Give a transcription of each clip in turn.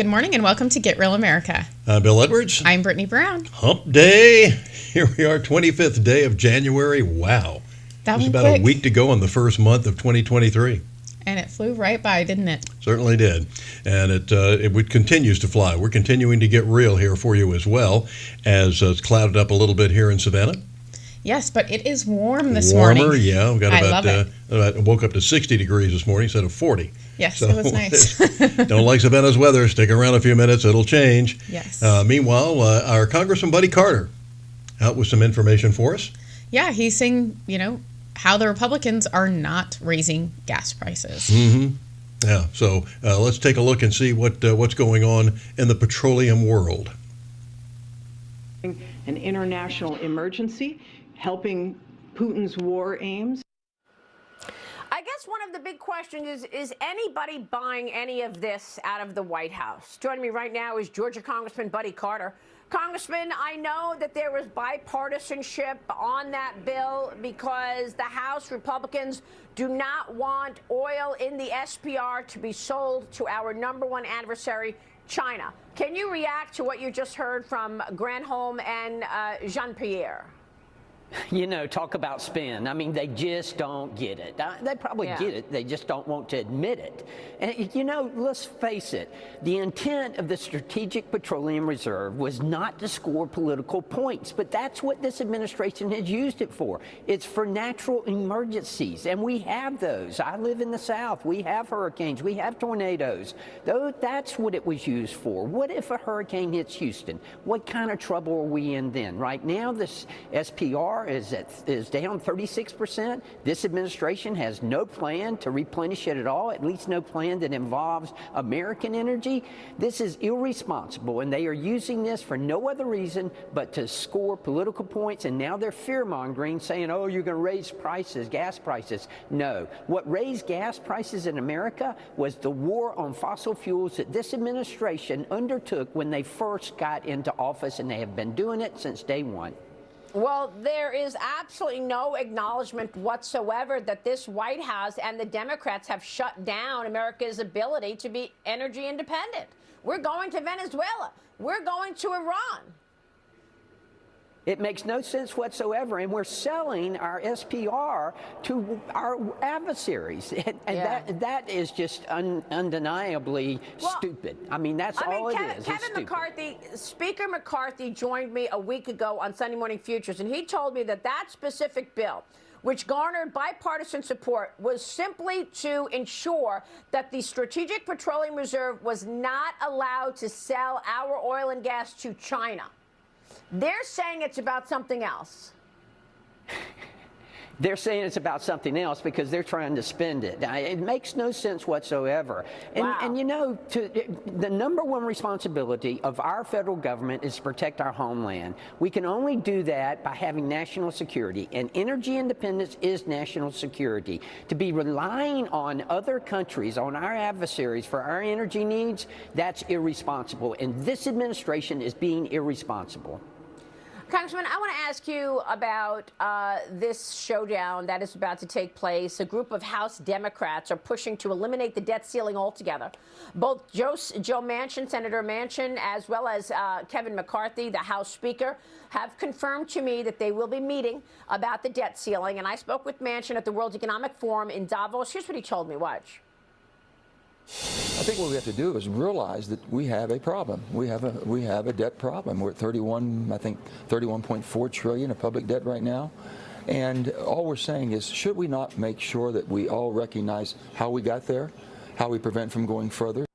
Good morning and welcome to Get Real America. I'm Bill Edwards. I'm Brittany Brown. Hump Day. Here we are, 25th day of January. Wow. That was went about quick. a week to go in the first month of 2023. And it flew right by, didn't it? Certainly did. And it continues to fly. We're continuing to get real here for you as well, as it's clouded up a little bit here in Savannah. Yes, but it is warm this morning. Warmer, yeah. We've got I love it. I woke up to 60 degrees this morning instead of 40. Yes, So it was nice. don't like Savannah's weather. Stick around a few minutes. It'll change. Yes. Meanwhile, our Congressman Buddy Carter out with some information for us. Yeah, he's saying, how the Republicans are not raising gas prices. Mm-hmm. Yeah, so let's take a look and see what's going on in the petroleum world. An international emergency, helping Putin's war aims. I guess one of the big questions is anybody buying any of this out of the White House? Joining me right now is Georgia Congressman Buddy Carter. Congressman, I know that there was bipartisanship on that bill because the House Republicans do not want oil in the SPR to be sold to our #1 adversary, China. Can you react to what you just heard from Granholm and Jean-Pierre? Talk about spin. I mean, they just don't get it. They probably get it. They just don't want to admit it. And, let's face it. The intent of the Strategic Petroleum Reserve was not to score political points, but that's what this administration has used it for. It's for natural emergencies, and we have those. I live in the South. We have hurricanes. We have tornadoes. That's what it was used for. What if a hurricane hits Houston? What kind of trouble are we in then? Right now, this SPR is down 36%. This administration has no plan to replenish it at all, at least no plan that involves American energy. This is irresponsible, and they are using this for no other reason but to score political points, and now they're fear-mongering, saying, oh, you're going to raise prices, gas prices. No. What raised gas prices in America was the war on fossil fuels that this administration undertook when they first got into office, and they have been doing it since day one. Well, there is absolutely no acknowledgement whatsoever that this White House and the Democrats have shut down America's ability to be energy independent. We're going to Venezuela. We're going to Iran. It makes no sense whatsoever, and we're selling our SPR to our adversaries, and that is just undeniably stupid. I mean, that's all it is. Kevin McCarthy, Speaker McCarthy joined me a week ago on Sunday Morning Futures, and he told me that specific bill, which garnered bipartisan support, was simply to ensure that the Strategic Petroleum Reserve was not allowed to sell our oil and gas to China. They're saying it's about something else. They're saying it's about something else because they're trying to spend it. It makes no sense whatsoever. And, wow. and the #1 responsibility of our federal government is to protect our homeland. We can only do that by having national security, and energy independence is national security. To be relying on other countries, on our adversaries for our energy needs, that's irresponsible. And this administration is being irresponsible. Congressman, I want to ask you about this showdown that is about to take place. A group of House Democrats are pushing to eliminate the debt ceiling altogether. Both Joe Manchin, Senator Manchin, as well as Kevin McCarthy, the House Speaker, have confirmed to me that they will be meeting about the debt ceiling. And I spoke with Manchin at the World Economic Forum in Davos. Here's what he told me. Watch. I think what we have to do is realize that we have a problem. We have a debt problem. We're at 31.4 trillion of public debt right now. And all we're saying is, should we not make sure that we all recognize how we got there, how we prevent from going further?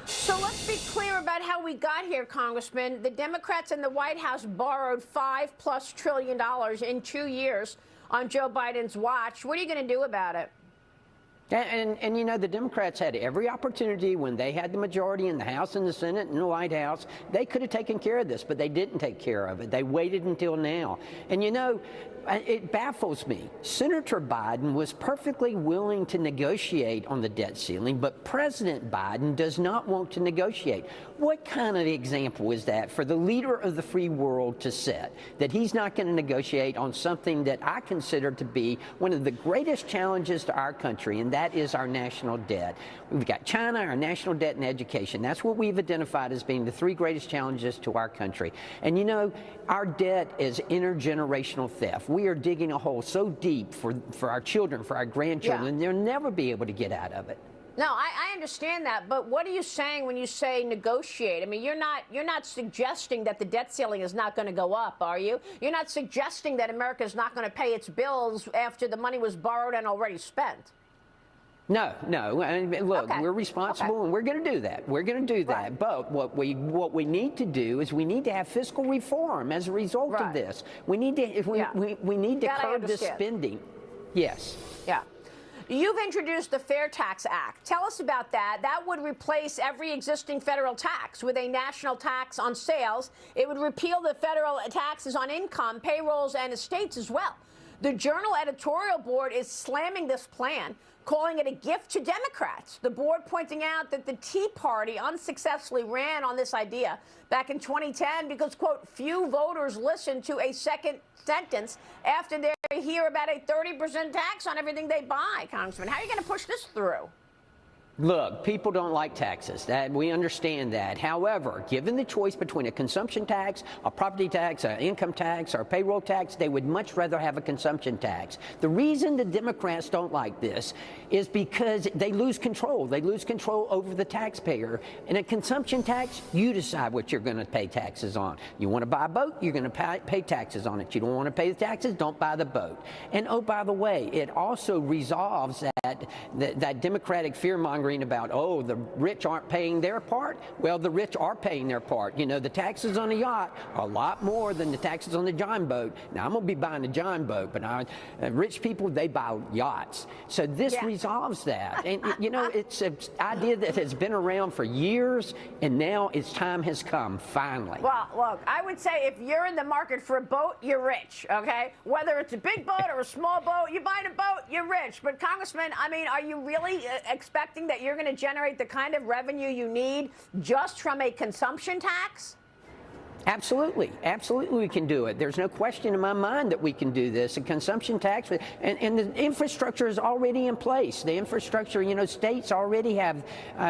So let's be clear about how we got here, Congressman. The Democrats in the White House borrowed $5+ trillion in 2 years on Joe Biden's watch. What are you going to do about it? And the Democrats had every opportunity when they had the majority in the House and the Senate and the White House. They could have taken care of this, but they didn't take care of it. They waited until now. And it baffles me. Senator Biden was perfectly willing to negotiate on the debt ceiling, but President Biden does not want to negotiate. What kind of example is that for the leader of the free world to set, that he's not going to negotiate on something that I consider to be one of the greatest challenges to our country, and that is our national debt. We've got China, our national debt, and education. That's what we've identified as being the three greatest challenges to our country. And you know, our debt is intergenerational theft. We are digging a hole so deep for our children, for our grandchildren, and they'll never be able to get out of it. No, I understand that, but what are you saying when you say negotiate? I mean, you're not suggesting that the debt ceiling is not going to go up, are you? You're not suggesting that America is not going to pay its bills after the money was borrowed and already spent. No. I mean, look, we're responsible, and we're going to do that. We're going to do that. Right. But what we need to do is we need to have fiscal reform as a result of this. We need to we need to curb this spending. Yes. Yeah. You've introduced the Fair Tax Act. Tell us about that. That would replace every existing federal tax with a national tax on sales. It would repeal the federal taxes on income, payrolls, and estates as well. The Journal editorial board is slamming this plan, calling it a gift to Democrats. The board pointing out that the Tea Party unsuccessfully ran on this idea back in 2010 because, quote, few voters listened to a second sentence after they hear about a 30% tax on everything they buy, Congressman. How are you going to push this through? Look, people don't like taxes. We understand that. However, given the choice between a consumption tax, a property tax, an income tax, or a payroll tax, they would much rather have a consumption tax. The reason the Democrats don't like this is because they lose control. They lose control over the taxpayer. In a consumption tax, you decide what you're going to pay taxes on. You want to buy a boat, you're going to pay taxes on it. You don't want to pay the taxes, don't buy the boat. And oh, by the way, it also resolves that Democratic fear-mongering about, oh, the rich aren't paying their part. Well, the rich are paying their part. You know, the taxes on a yacht are a lot more than the taxes on the John boat. Now, I'm going to be buying a John boat, but rich people, they buy yachts. So this resolves that. And, you know, it's an idea that has been around for years, and now its time has come, finally. Well, look, I would say if you're in the market for a boat, you're rich, okay? Whether it's a big boat or a small boat, you buy a boat, you're rich. But, Congressman, I mean, are you really expecting that you're going to generate the kind of revenue you need just from a consumption tax? Absolutely. Absolutely we can do it. There's no question in my mind that we can do this. A consumption tax, and the infrastructure is already in place. The infrastructure, you know, states already have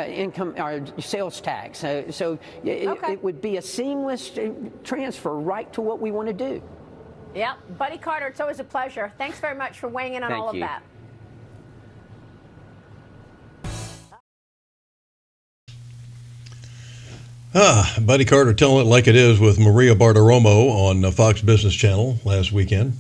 income or sales tax. So it would be a seamless transfer right to what we want to do. Yeah. Buddy Carter, it's always a pleasure. Thanks very much for weighing in on all of that. Buddy Carter telling it like it is with Maria Bartiromo on Fox Business Channel last weekend.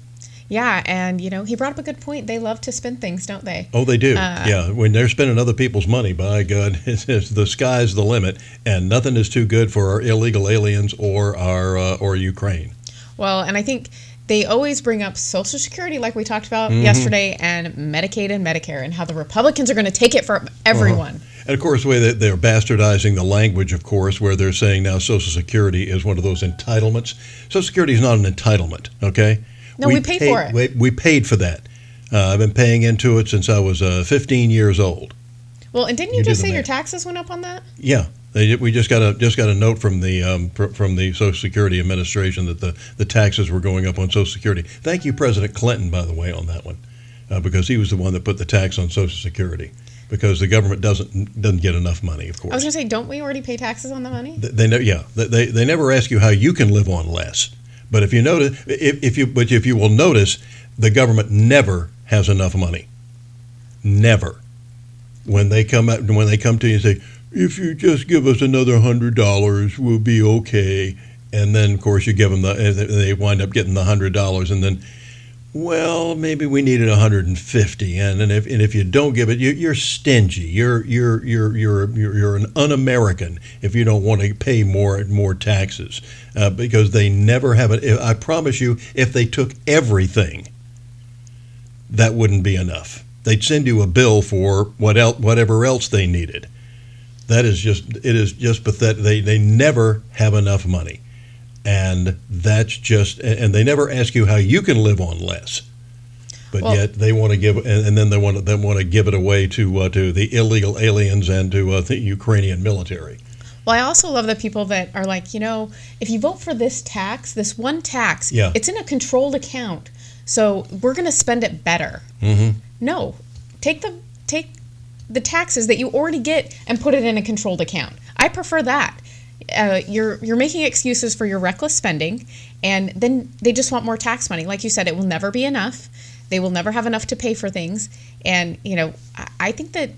Yeah, and, you know, he brought up a good point. They love to spend things, don't they? Oh, they do. Yeah, when they're spending other people's money, by God, it's the sky's the limit, and nothing is too good for our illegal aliens or or Ukraine. Well, and I think they always bring up Social Security, like we talked about yesterday, and Medicaid and Medicare, and how the Republicans are going to take it from everyone. And, of course, the way that they're bastardizing the language, of course, where they're saying now Social Security is one of those entitlements. Social Security is not an entitlement, okay? No, we paid for it. We paid for that. I've been paying into it since I was 15 years old. Well, and didn't you just say your taxes went up on that? Yeah. We just got a note from the Social Security Administration that the taxes were going up on Social Security. Thank you, President Clinton, by the way, on that one, because he was the one that put the tax on Social Security. Because the government doesn't get enough money, of course. I was going to say, don't we already pay taxes on the money? They never ask you how you can live on less. But if you notice, if you will notice, the government never has enough money. Never. When they come to you and say, if you just give us another $100, we'll be okay. And then, of course, you give them they wind up getting the $100, and then, well, maybe we needed 150, and if you don't give it, you're stingy. You're an un-American if you don't want to pay more taxes, because they never have it. I promise you, if they took everything, that wouldn't be enough. They'd send you a bill for whatever else they needed. It is just pathetic. They never have enough money. And and they never ask you how you can live on less, but yet they want to give, and then they want to give it away to the illegal aliens and to the Ukrainian military. Well, I also love the people that are like, you know, if you vote for this one tax, it's in a controlled account, so we're going to spend it better. Mm-hmm. No, take the taxes that you already get and put it in a controlled account. I prefer that. You're making excuses for your reckless spending, and then they just want more tax money. Like you said, it will never be enough. They will never have enough to pay for things. And, I think that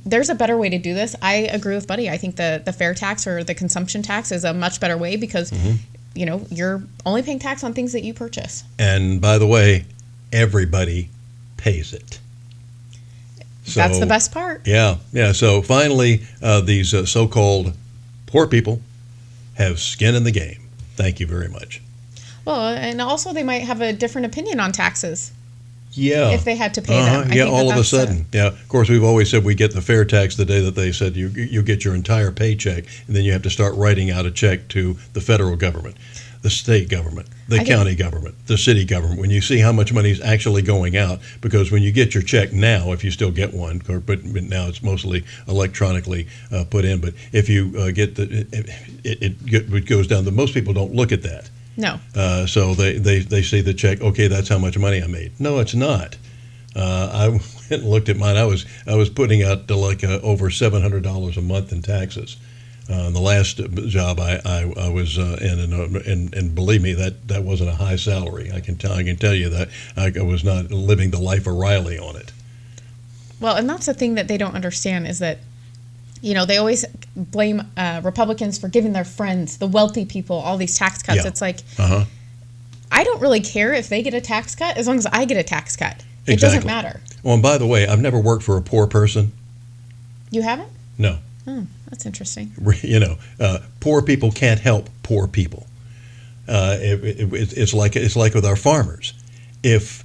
there's a better way to do this. I agree with Buddy. I think the fair tax or the consumption tax is a much better way because, you're only paying tax on things that you purchase. And by the way, everybody pays it. So, that's the best part. Yeah. So finally, these so-called poor people have skin in the game. Thank you very much. Well, and also they might have a different opinion on taxes. Yeah. If they had to pay them. I think all of a sudden. Yeah. Of course, we've always said we get the fair tax the day that they said you get your entire paycheck, and then you have to start writing out a check to the federal government, the state government, the county government, the city government. When you see how much money is actually going out, because when you get your check now, if you still get one, but now it's mostly electronically put in. But if you get it goes down. Most people don't look at that. No. So they see the check. Okay, that's how much money I made. No, it's not. I went and looked at mine. I was putting out over $700 a month in taxes. The last job I was in, and believe me, that wasn't a high salary. I can tell you that I was not living the life of Riley on it. Well, and that's the thing that they don't understand is that, they always blame Republicans for giving their friends, the wealthy people, all these tax cuts. Yeah. It's like, I don't really care if they get a tax cut as long as I get a tax cut. Exactly. It doesn't matter. Well, and by the way, I've never worked for a poor person. You haven't? No. Oh, that's interesting. Poor people can't help poor people. It's like with our farmers. If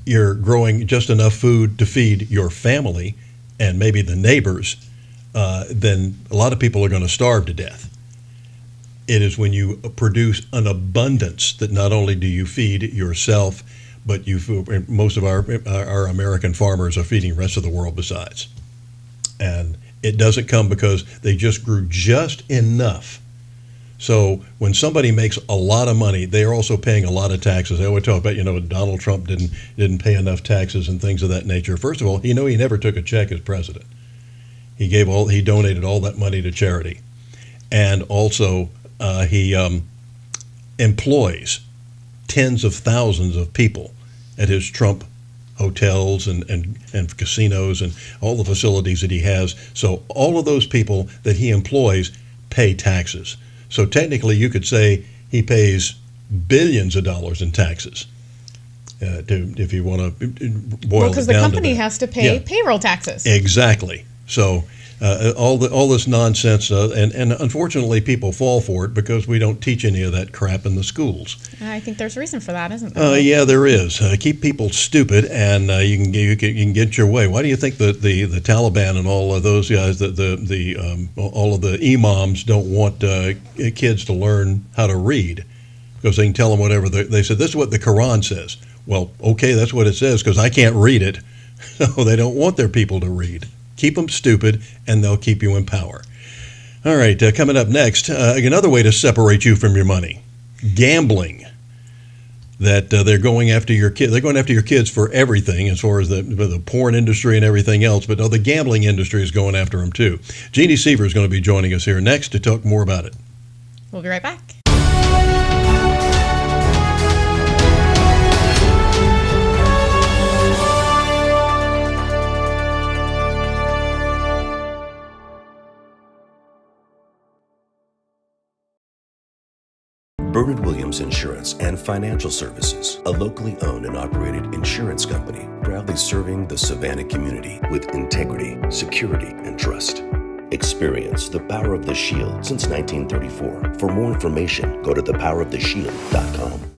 you're growing just enough food to feed your family and maybe the neighbors, then a lot of people are going to starve to death. It is when you produce an abundance that not only do you feed yourself, but most of our American farmers are feeding the rest of the world besides. And it doesn't come because they just grew just enough. So when somebody makes a lot of money, they are also paying a lot of taxes. They always talk about, Donald Trump didn't pay enough taxes and things of that nature. First of all, he never took a check as president. He donated all that money to charity, and also he employs tens of thousands of people at his Trump hotels and casinos and all the facilities that he has. So all of those people that he employs pay taxes. So technically, you could say he pays billions of dollars in taxes. If you want to boil it down to that. Well, because the company has to pay payroll taxes. Exactly. So all this nonsense, and unfortunately people fall for it because we don't teach any of that crap in the schools. I think there's a reason for that, isn't there? Yeah, there is. Keep people stupid, and you can get your way. Why do you think the Taliban and all of those guys, all of the imams don't want kids to learn how to read? Because they can tell them whatever they said. This is what the Quran says. Well, okay, that's what it says because I can't read it. So they don't want their people to read. Keep them stupid, and they'll keep you in power. All right, coming up next, another way to separate you from your money, gambling. That they're going after your kids. They're going after your kids for everything, as far as the porn industry and everything else. But the gambling industry is going after them too. Jeannie Seaver is going to be joining us here next to talk more about it. We'll be right back. Bernard Williams Insurance and Financial Services, a locally owned and operated insurance company, proudly serving the Savannah community with integrity, security, and trust. Experience the power of the Shield since 1934. For more information, go to thepoweroftheshield.com.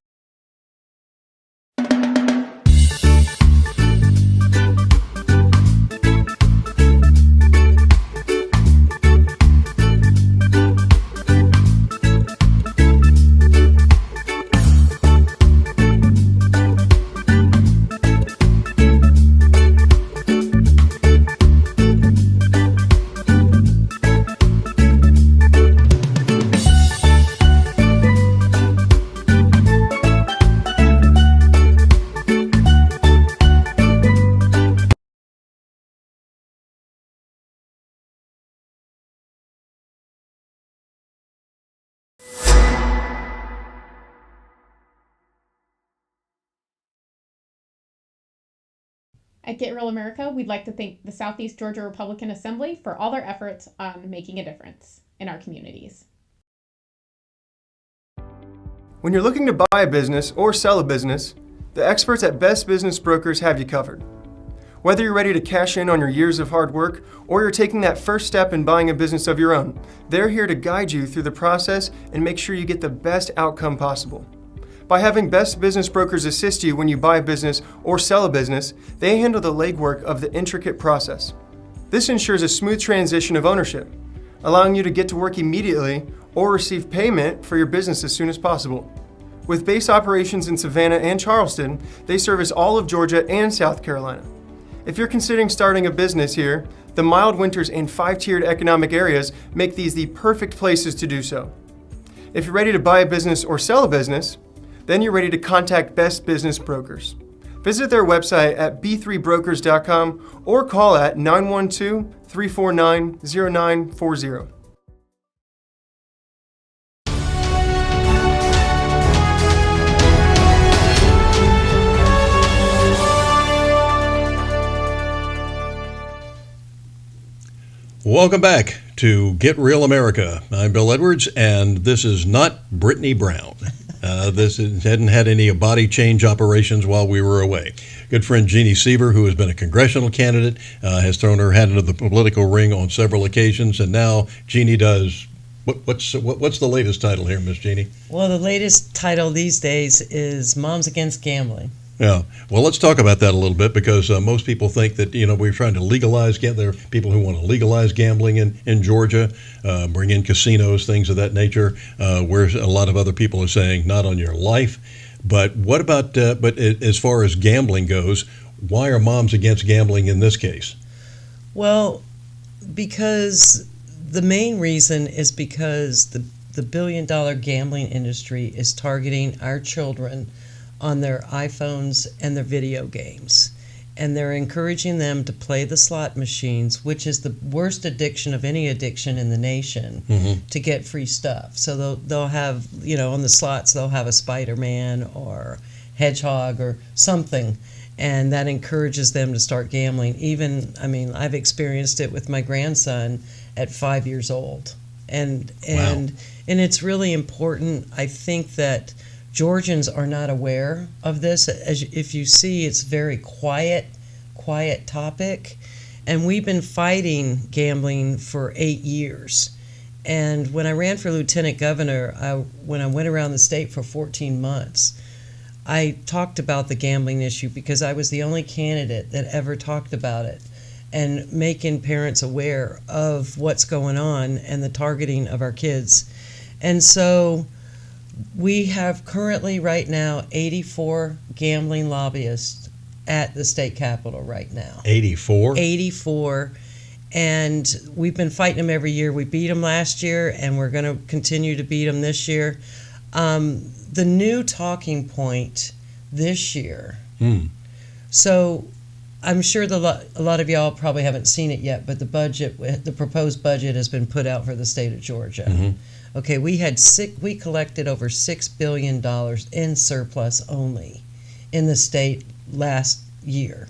At Get Real America, we'd like to thank the Southeast Georgia Republican Assembly for all their efforts on making a difference in our communities. When you're looking to buy a business or sell a business, the experts at Best Business Brokers have you covered. Whether you're ready to cash in on your years of hard work or you're taking that first step in buying a business of your own, they're here to guide you through the process and make sure you get the best outcome possible. By having Best Business Brokers assist you when you buy a business or sell a business, they handle the legwork of the intricate process. This ensures a smooth transition of ownership, allowing you to get to work immediately or receive payment for your business as soon as possible. With base operations in Savannah and Charleston, they service all of Georgia and South Carolina. If you're considering starting a business here, the mild winters and 5-tiered economic areas make these the perfect places to do so. If you're ready to buy a business or sell a business, then you're ready to contact Best Business Brokers. Visit their website at b3brokers.com or call at 912-349-0940. Welcome back to Get Real America. I'm Bill Edwards, and this is not Brittany Brown. Hadn't had any body change operations while we were away. Good friend Jeannie Seaver, who has been a congressional candidate, has thrown her hat into the political ring on several occasions, and now Jeannie does. What's the latest title here, Miss Jeannie? Well, the latest title these days is Moms Against Gambling. Yeah. Well, let's talk about that a little bit, because most people think that, we're trying to legalize. There are people who want to legalize gambling in Georgia, bring in casinos, things of that nature, where a lot of other people are saying not on your life. But what about, but as far as gambling goes, why are moms against gambling in this case? Well, because the main reason is because the billion-dollar gambling industry is targeting our children on their iPhones and their video games. And they're encouraging them to play the slot machines, which is the worst addiction of any addiction in the nation, to get free stuff. So they'll have, on the slots, they'll have a Spider-Man or Hedgehog or something, and that encourages them to start gambling. I've experienced it with my grandson at 5 years old. And it's really important. I think that Georgians are not aware of this. If you see, it's a very quiet topic. And we've been fighting gambling for 8 years. And when I ran for lieutenant governor, when I went around the state for 14 months, I talked about the gambling issue because I was the only candidate that ever talked about it and making parents aware of what's going on and the targeting of our kids. And so we have currently right now 84 gambling lobbyists at the state capitol right now. 84? 84. And we've been fighting them every year. We beat them last year, and we're going to continue to beat them this year. The new talking point this year. So I'm sure a lot of y'all probably haven't seen it yet, but the proposed budget has been put out for the state of Georgia. Okay, we collected over $6 billion in surplus only in the state last year.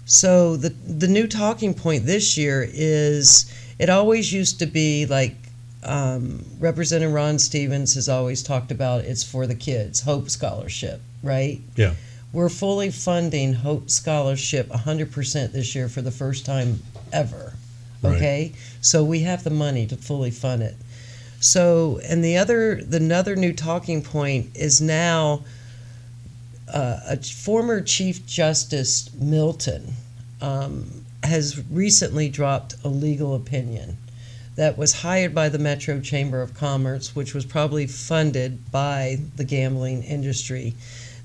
So the new talking point this year is, it always used to be like Representative Ron Stevens has always talked about, it's for the kids, Hope Scholarship, right? Yeah. We're fully funding Hope Scholarship 100% this year for the first time ever, okay? Right. So we have the money to fully fund it. So, and another new talking point is now a former Chief Justice Milton has recently dropped a legal opinion that was hired by the Metro Chamber of Commerce, which was probably funded by the gambling industry,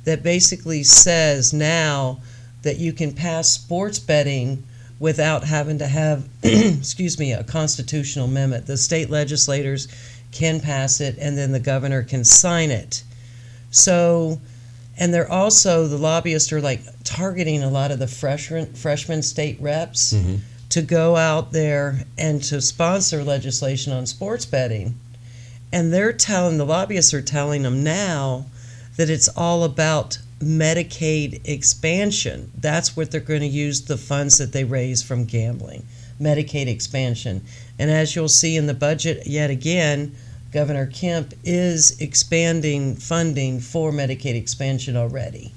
that basically says now that you can pass sports betting without having to have, a constitutional amendment. The state legislators can pass it, and then the governor can sign it. So, and they're also, the lobbyists are like targeting a lot of the freshman state reps to go out there and to sponsor legislation on sports betting. And the lobbyists are telling them now that it's all about Medicaid expansion. That's what they're going to use the funds that they raise from gambling. Medicaid expansion. And as you'll see in the budget, yet again, Governor Kemp is expanding funding for Medicaid expansion already.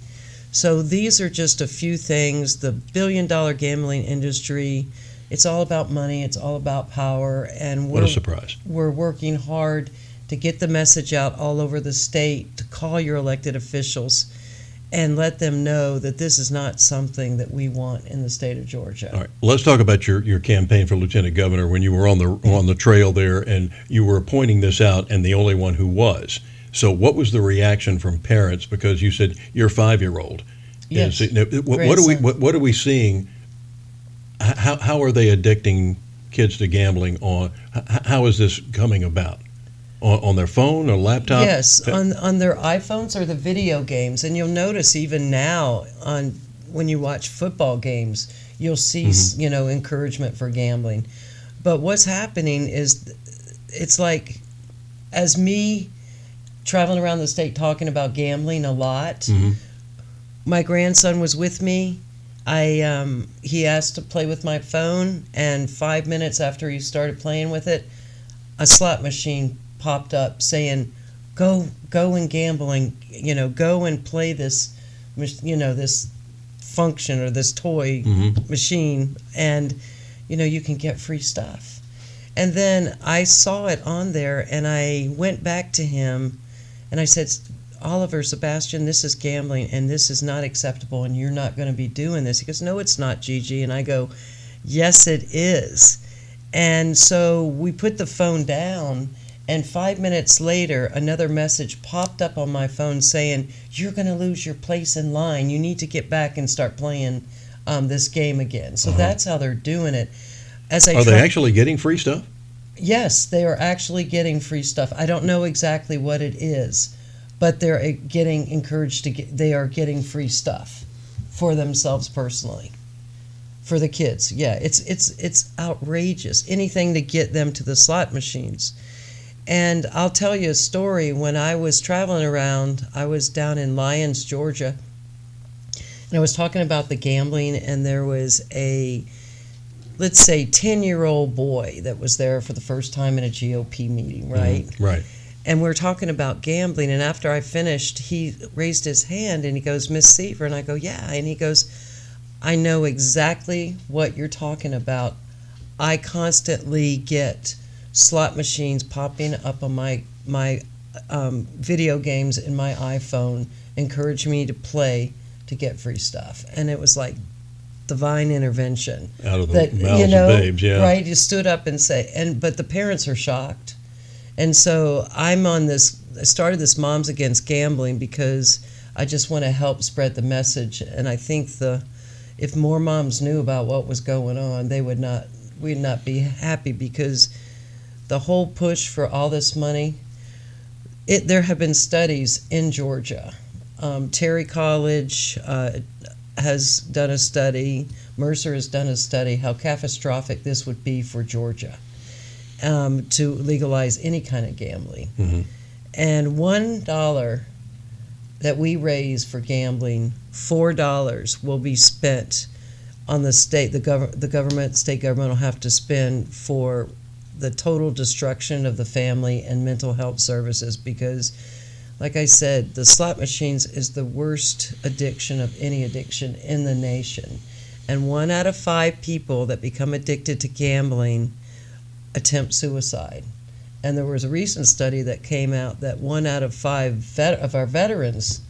So these are just a few things. The billion-dollar gambling industry, it's all about money, it's all about power, and What a surprise. we're working hard to get the message out all over the state, to call your elected officials and let them know that this is not something that we want in the state of Georgia. All right, let's talk about your campaign for lieutenant governor when you were on the trail there and you were pointing this out and the only one who was. So what was the reaction from parents? Because you said your 5-year-old. Yes. What are we seeing? How are they addicting kids to gambling? How is this coming about? On their phone or laptop? Yes, on their iPhones or the video games. And you'll notice even now when you watch football games, you'll see encouragement for gambling. But what's happening is it's like, as me traveling around the state talking about gambling a lot, my grandson was with me. He asked to play with my phone, and 5 minutes after he started playing with it, a slot machine popped up saying, go and gamble and go and play this this function or this toy machine, and you can get free stuff. And then I saw it on there, and I went back to him and I said, Oliver, Sebastian, this is gambling and this is not acceptable and you're not going to be doing this. He goes, no, it's not, Gigi. And I go, yes, it is. And so we put the phone down, and 5 minutes later, another message popped up on my phone saying, you're going to lose your place in line. You need to get back and start playing this game again. So that's how they're doing it. Are they actually getting free stuff? Yes, they are actually getting free stuff. I don't know exactly what it is, but they're getting encouraged they are getting free stuff for themselves personally. For the kids, yeah, it's outrageous. Anything to get them to the slot machines. And I'll tell you a story. When I was traveling around, I was down in Lyons, Georgia, and I was talking about the gambling, and there was a, let's say, 10-year-old boy that was there for the first time in a GOP meeting, right? Right. And we're talking about gambling, and after I finished, he raised his hand, and he goes, Miss Seaver, and I go, yeah, and he goes, I know exactly what you're talking about. I constantly get slot machines popping up on my video games in my iPhone, encourage me to play to get free stuff. And it was like divine intervention. Out of the mouths of babes, yeah. Right, you stood up and but the parents are shocked. And so I started this Moms Against Gambling because I just want to help spread the message. And I think if more moms knew about what was going on, we'd not be happy, because the whole push for all this money, there have been studies in Georgia. Terry College has done a study, Mercer has done a study, how catastrophic this would be for Georgia to legalize any kind of gambling. And $1 that we raise for gambling, $4 will be spent on the state. State government will have to spend for the total destruction of the family and mental health services, because, like I said, the slot machines is the worst addiction of any addiction in the nation. And 1 out of 5 people that become addicted to gambling attempt suicide. And there was a recent study that came out that 1 out of 5 of our veterans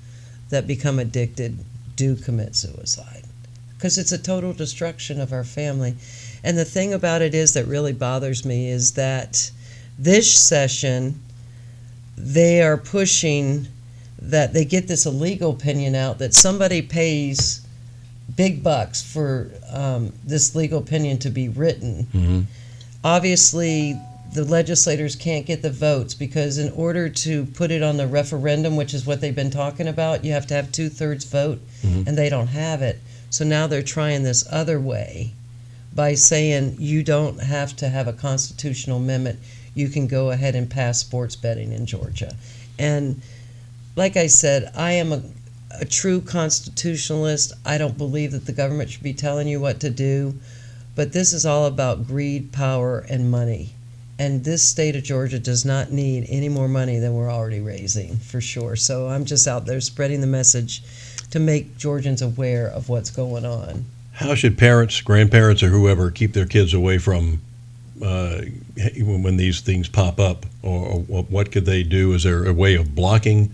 that become addicted do commit suicide, because it's a total destruction of our family. And the thing about it is that really bothers me is that this session, they are pushing that they get this illegal opinion out that somebody pays big bucks for this legal opinion to be written. Obviously, the legislators can't get the votes, because in order to put it on the referendum, which is what they've been talking about, you have to have 2/3 vote, and they don't have it. So now they're trying this other way by saying you don't have to have a constitutional amendment. You can go ahead and pass sports betting in Georgia. And like I said, I am a true constitutionalist. I don't believe that the government should be telling you what to do, but this is all about greed, power, and money. And this state of Georgia does not need any more money than we're already raising, for sure. So I'm just out there spreading the message to make Georgians aware of what's going on. How should parents, grandparents, or whoever keep their kids away from when these things pop up? Or what could they do? Is there a way of blocking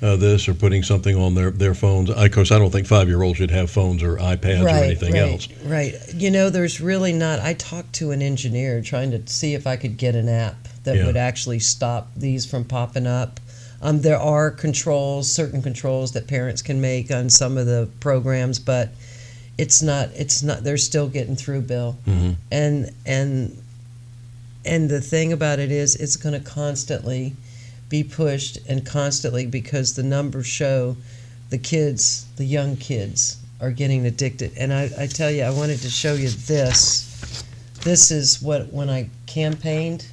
this or putting something on their phones? Of course, I don't think 5-year-olds should have phones or iPads or anything else. Right. You know, there's really not. I talked to an engineer trying to see if I could get an app that would actually stop these from popping up. There are controls, certain controls that parents can make on some of the programs, but it's not. They're still getting through, Bill. Mm-hmm. And the thing about it is, it's going to constantly be pushed and constantly, because the numbers show the young kids are getting addicted. And I tell you, I wanted to show you this. This is when I campaigned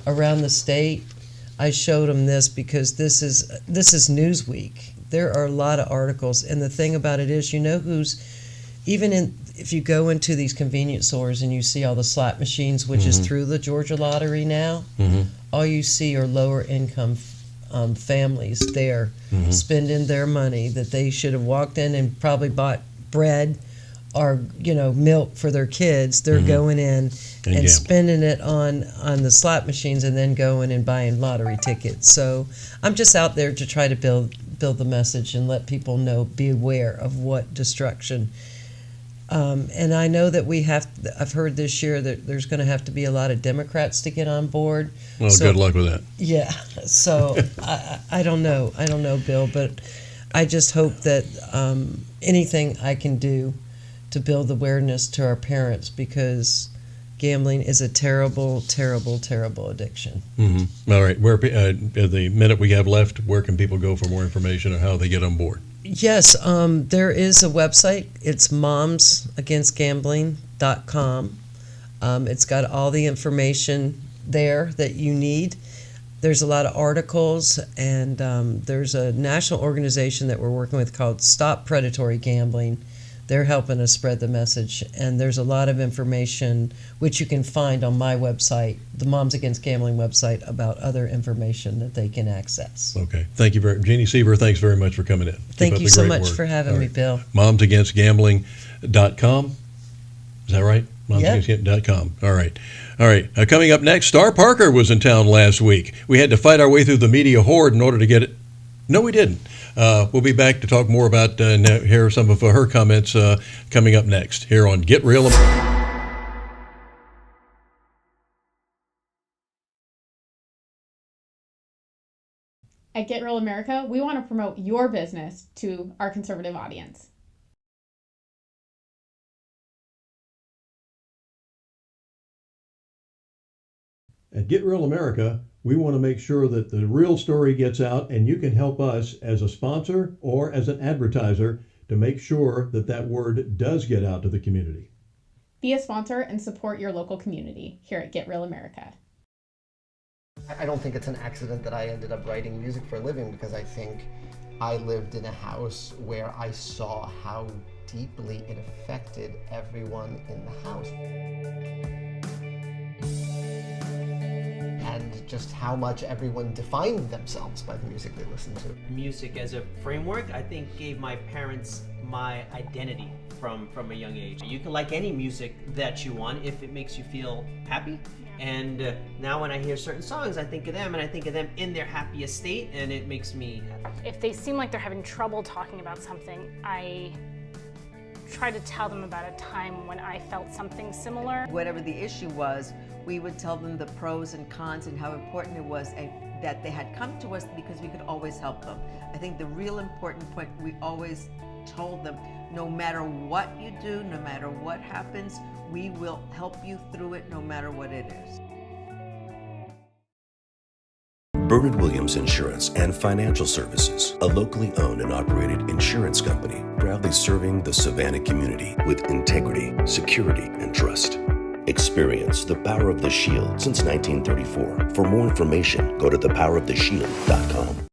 around the state, I showed them this because this is Newsweek. There are a lot of articles, and the thing about it is, if you go into these convenience stores and you see all the slot machines, which is through the Georgia Lottery now, all you see are lower income families there spending their money that they should have walked in and probably bought bread or milk for their kids. They're going in and spending it on the slot machines and then going and buying lottery tickets. So I'm just out there to try to build the message and let people know, be aware of what destruction. And I know that I've heard this year that there's going to have to be a lot of Democrats to get on board. Well, good luck with that. Yeah. So I don't know, Bill, but I just hope that anything I can do to build awareness to our parents, because gambling is a terrible, terrible, terrible addiction. Mm-hmm. All right. Where the minute we have left, where can people go for more information on how they get on board? Yes, there is a website. It's momsagainstgambling.com. It's got all the information there that you need. There's a lot of articles, and there's a national organization that we're working with called Stop Predatory Gambling. They're helping us spread the message, and there's a lot of information which you can find on my website, the Moms Against Gambling website, about other information that they can access. Okay. Thank you very much. Jeannie Seaver, thanks very much for coming in. Thank you so much for having me, Bill. MomsAgainstGambling.com. Is that right? MomsAgainstGambling.com. All right. All right. Coming up next, Star Parker was in town last week. We had to fight our way through the media horde in order to get it. No, we didn't. We'll be back to talk more about hear some of her comments coming up next here on Get Real America. At Get Real America, we want to promote your business to our conservative audience. At Get Real America, we want to make sure that the real story gets out, and you can help us as a sponsor or as an advertiser to make sure that that word does get out to the community. Be a sponsor and support your local community here at Get Real America. I don't think it's an accident that I ended up writing music for a living, because I think I lived in a house where I saw how deeply it affected everyone in the house. And just how much everyone defined themselves by the music they listened to. Music as a framework, I think, gave my parents my identity from a young age. You can like any music that you want if it makes you feel happy. And now when I hear certain songs, I think of them, and I think of them in their happiest state, and it makes me happy. If they seem like they're having trouble talking about something, I try to tell them about a time when I felt something similar. Whatever the issue was, we would tell them the pros and cons and how important it was that they had come to us, because we could always help them. I think the real important point, we always told them, no matter what you do, no matter what happens, we will help you through it no matter what it is. Bernard Williams Insurance and Financial Services, a locally owned and operated insurance company, proudly serving the Savannah community with integrity, security, and trust. Experience the power of the Shield since 1934. For more information, go to thepoweroftheshield.com.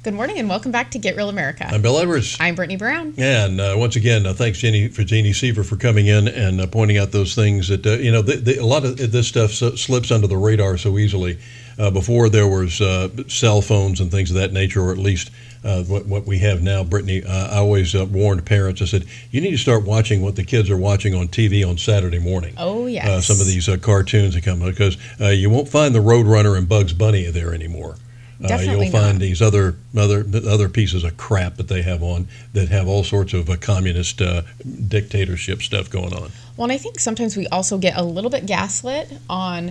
Good morning and welcome back to Get Real America. I'm Bill Edwards. I'm Brittany Brown. And once again, thanks Jeannie Seaver for coming in and pointing out those things that, a lot of this stuff slips under the radar so easily. Before there was cell phones and things of that nature, or at least what we have now, Brittany, I always warned parents. I said, you need to start watching what the kids are watching on TV on Saturday morning. Oh, yes. Some of these cartoons that come out, because you won't find the Roadrunner and Bugs Bunny there anymore. Definitely you'll find not. these other pieces of crap that they have on that have all sorts of communist dictatorship stuff going on. Well, and I think sometimes we also get a little bit gaslit on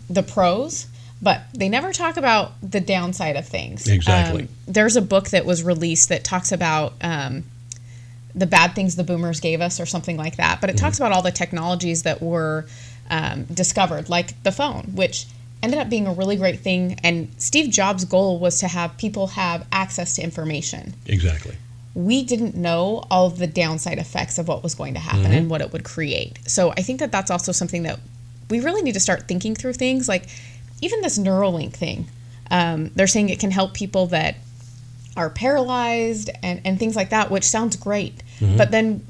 the pros, but they never talk about the downside of things. Exactly. There's a book that was released that talks about the bad things the boomers gave us or something like that, but it talks about all the technologies that were discovered, like the phone, which ended up being a really great thing. And Steve Jobs' goal was to have people have access to information. Exactly. We didn't know all of the downside effects of what was going to happen and what it would create. So I think that that's also something that we really need to start thinking through things like even this Neuralink thing. They're saying it can help people that are paralyzed and things like that, which sounds great. But then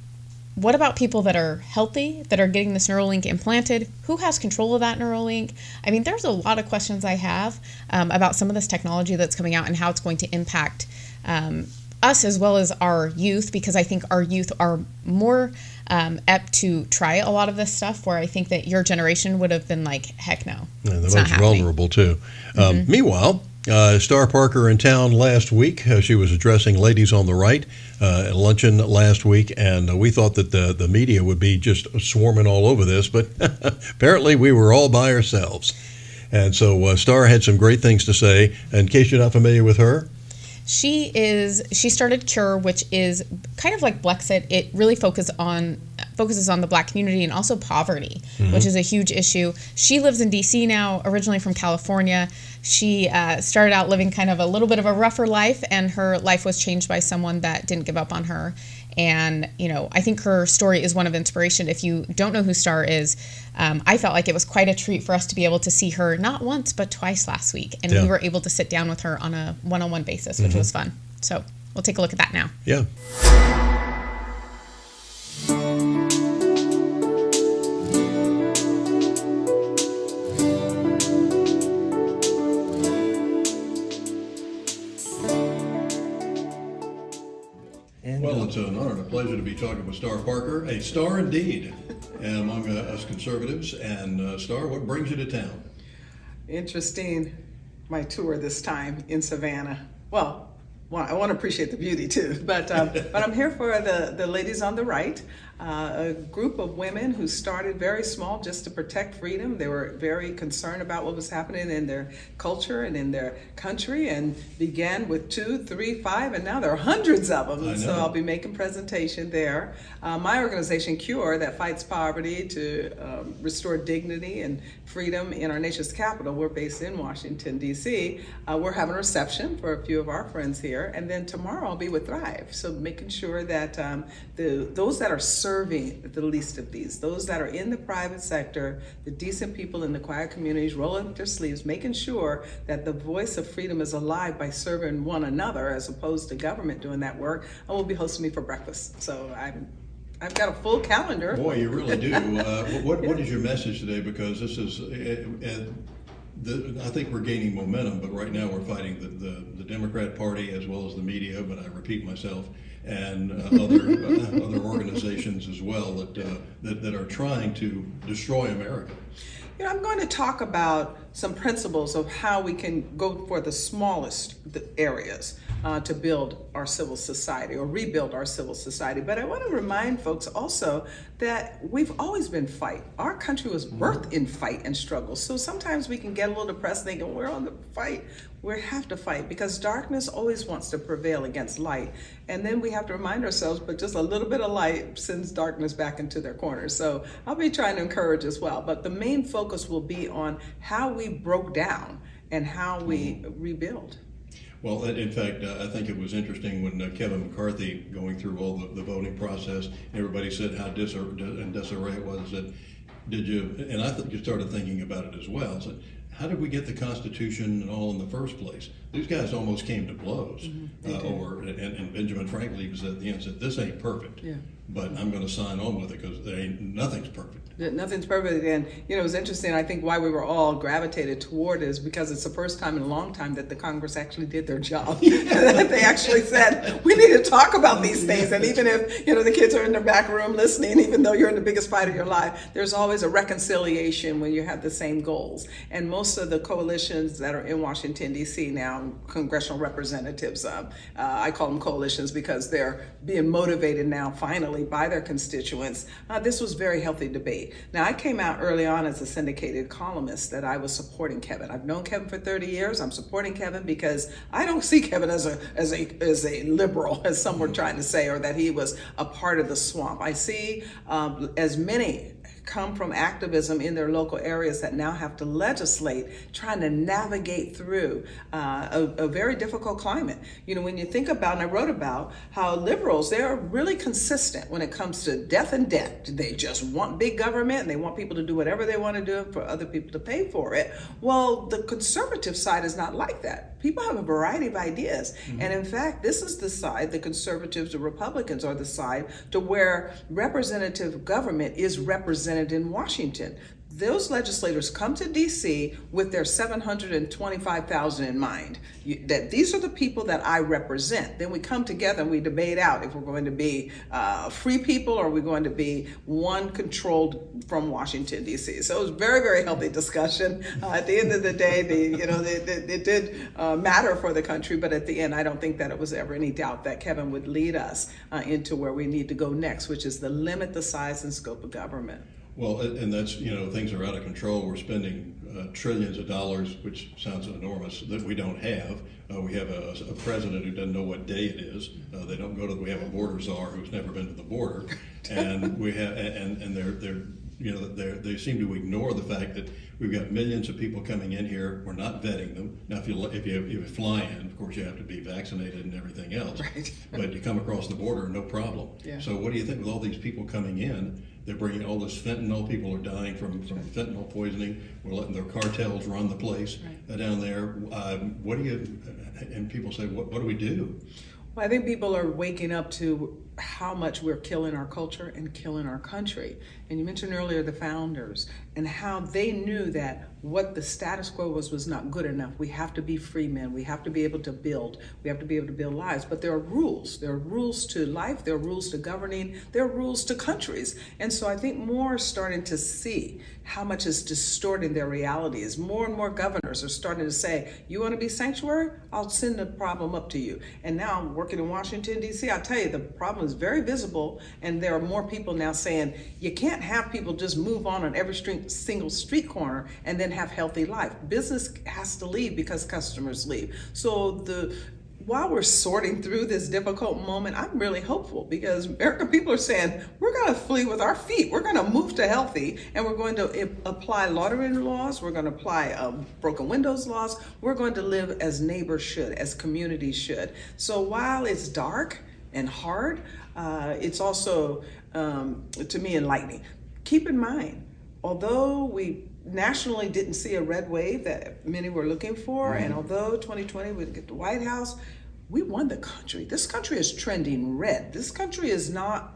what about people that are healthy, that are getting this Neuralink implanted? Who has control of that Neuralink? I mean, there's a lot of questions I have about some of this technology that's coming out and how it's going to impact us as well as our youth, because I think our youth are more apt to try a lot of this stuff, where I think that your generation would have been like, heck no. Yeah, it's they're not most happening. vulnerable, too. Meanwhile, Star Parker in town last week. She was addressing Ladies on the Right at luncheon last week, and we thought that the media would be just swarming all over this, but apparently we were all by ourselves. And so Star had some great things to say. In case you're not familiar with her, She started CURE, which is kind of like Blexit. It really focuses on the Black community and also poverty, which is a huge issue. She lives in D.C. now, originally from California. She started out living kind of a little bit of a rougher life, and her life was changed by someone that didn't give up on her. And, I think her story is one of inspiration. If you don't know who Star is, I felt like it was quite a treat for us to be able to see her not once, but twice last week. And we were able to sit down with her on a one-on-one basis, which was fun. So we'll take a look at that now. yeah. Well, it's an honor and a pleasure to be talking with Star Parker, a star indeed among us conservatives. And Star, what brings you to town? Interesting, my tour this time in Savannah. Well, I want to appreciate the beauty too, but I'm here for the Ladies on the Right, a group of women who started very small just to protect freedom. They were very concerned about what was happening in their culture and in their country, and began with 2, 3, 5, and now there are hundreds of them. So I'll be making presentation there. My organization, CURE, that fights poverty to restore dignity and freedom in our nation's capital. We're based in Washington, D.C. We're having a reception for a few of our friends here. And then tomorrow I'll be with Thrive. So making sure that those that are serving the least of these, those that are in the private sector, the decent people in the quiet communities, rolling up their sleeves, making sure that the voice of freedom is alive by serving one another as opposed to government doing that work. I will be hosting me for breakfast. So I've got a full calendar. Boy, you really do. What is your message today? Because this is, I think we're gaining momentum, but right now we're fighting the Democrat Party as well as the media, but I repeat myself, and other organizations as well that are trying to destroy America. I'm going to talk about some principles of how we can go for the smallest areas to build our civil society or rebuild our civil society. But I want to remind folks also that we've always been fight. Our country was birthed in fight and struggle. So sometimes we can get a little depressed thinking we're on the fight. We have to fight because darkness always wants to prevail against light. And then we have to remind ourselves, but just a little bit of light sends darkness back into their corners. So I'll be trying to encourage as well. But the main focus will be on how we broke down and how we rebuild. Well, in fact, I think it was interesting when Kevin McCarthy, going through all the voting process, everybody said how disarray it was. That did you? And I just started thinking about it as well. So how did we get the Constitution and all in the first place? These guys almost came to blows over, and Benjamin Franklin was at the end said, this ain't perfect, but I'm going to sign on with it because nothing's perfect. Nothing's perfect, and it was interesting. I think why we were all gravitated toward it is because it's the first time in a long time that the Congress actually did their job. They actually said, we need to talk about these things, and even if the kids are in their back room listening, even though you're in the biggest fight of your life, there's always a reconciliation when you have the same goals. And most of the coalitions that are in Washington, D.C. now, congressional representatives, I call them coalitions because they're being motivated now finally by their constituents. This was very healthy debate. Now, I came out early on as a syndicated columnist that I was supporting Kevin. I've known Kevin for 30 years. I'm supporting Kevin because I don't see Kevin as a liberal, as some were trying to say, or that he was a part of the swamp. I see as many come from activism in their local areas that now have to legislate, trying to navigate through a very difficult climate. When you think about, and I wrote about how liberals, they're really consistent when it comes to death and debt. They just want big government and they want people to do whatever they want to do for other people to pay for it. Well, the conservative side is not like that. People have a variety of ideas. And in fact, this is the side, the conservatives, the Republicans are the side to where representative government is represented in Washington. Those legislators come to D.C. with their 725,000 in mind, that these are the people that I represent. Then we come together and we debate out if we're going to be free people or we're going to be one controlled from Washington, D.C. So it was very, very healthy discussion. At the end of the day, it did matter for the country, but at the end, I don't think that it was ever any doubt that Kevin would lead us into where we need to go next, which is to limit the size and scope of government. Well, and that's, things are out of control. We're spending trillions of dollars, which sounds enormous, that we don't have. We have a president who doesn't know what day it is. They don't go to, we have a border czar who's never been to the border. And we have, and they seem to ignore the fact that we've got millions of people coming in here. We're not vetting them. Now, if you fly in, of course, you have to be vaccinated and everything else. Right. But you come across the border, no problem. Yeah. So what do you think with all these people coming in? They're bringing all this fentanyl. People are dying from fentanyl poisoning. We're letting their cartels run the place down there. What do you? And people say, what do we do? Well, I think people are waking up to how much we're killing our culture and killing our country. And you mentioned earlier the founders and how they knew that what the status quo was not good enough. We have to be free men. We have to be able to build. We have to be able to build lives. But there are rules. There are rules to life. There are rules to governing. There are rules to countries. And so I think more are starting to see how much is distorting their realities. More and more governors are starting to say, you want to be sanctuary? I'll send the problem up to you. And now I'm working in Washington, D.C. I'll tell you, the problem is very visible. And there are more people now saying, you can't have people just move on every single street corner and then have healthy life. Business has to leave because customers leave. So while we're sorting through this difficult moment, I'm really hopeful because American people are saying, we're going to flee with our feet. We're going to move to healthy, and we're going to apply loitering laws. We're going to apply broken windows laws. We're going to live as neighbors should, as communities should. So while it's dark and hard, it's also, to me, enlightening. Keep in mind, although we nationally didn't see a red wave that many were looking for, and although 2020 we didn't get the White House, we won the country. This country is trending red. This country is not